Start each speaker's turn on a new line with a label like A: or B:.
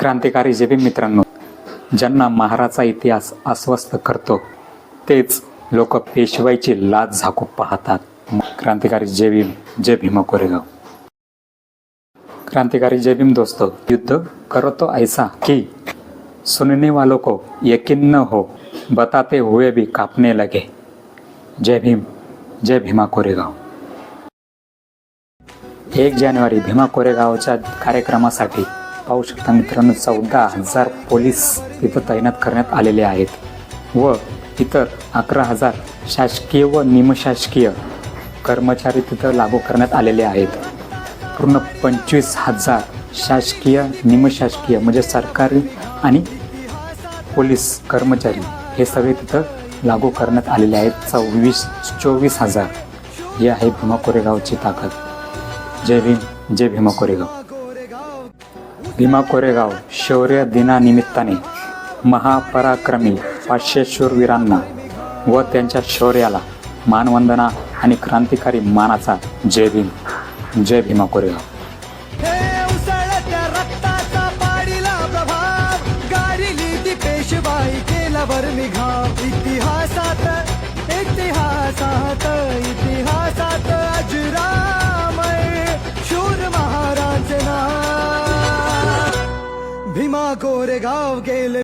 A: क्रांतिकारी जे भीम मित्रांनो, ज्यांना महाराचा इतिहास अस्वस्थ करतो तेच लोक पेशवाईची लाज झाकू पाहतात. क्रांतिकारी जय भीम, जय भीमा कोरेगाव. क्रांतिकारी जय भीम दोस्तों, युद्ध करो तो ऐसा कि सुनने वालों को यकीन न हो, बताते हुए भी कांपने लगे. जय भीम, जय भीमा कोरेगाव. 1 जानेवारी भीमा कोरेगावच्या कार्यक्रमासाठी पाहू शकता मित्रांनो, 14,000 पोलीस तिथं तैनात करण्यात आलेले आहेत व इतर 11,000 शासकीय व निमशासकीय कर्मचारी तिथं लागू करण्यात आलेले आहेत. पूर्ण 25,000 शासकीय निमशासकीय म्हणजे सरकारी आणि पोलीस कर्मचारी हे सगळे तिथं लागू करण्यात आलेले आहेत. 24,000 ही आहे भीमा कोरेगावची ताकद. जय भीम, जय भीमा कोरेगाव. भीमा कोरेगाव शौर्य दिनानिमित्ताने महापराक्रमी 500 शूरवीरांना व त्यांच्या शौर्याला मानवंदना आणि क्रांतिकारी मानाचा जय भीम, जय भीमा कोरेगाव.
B: इतिहासात अजरामर शूर महाराज ना भीमा कोरेगाव गेले.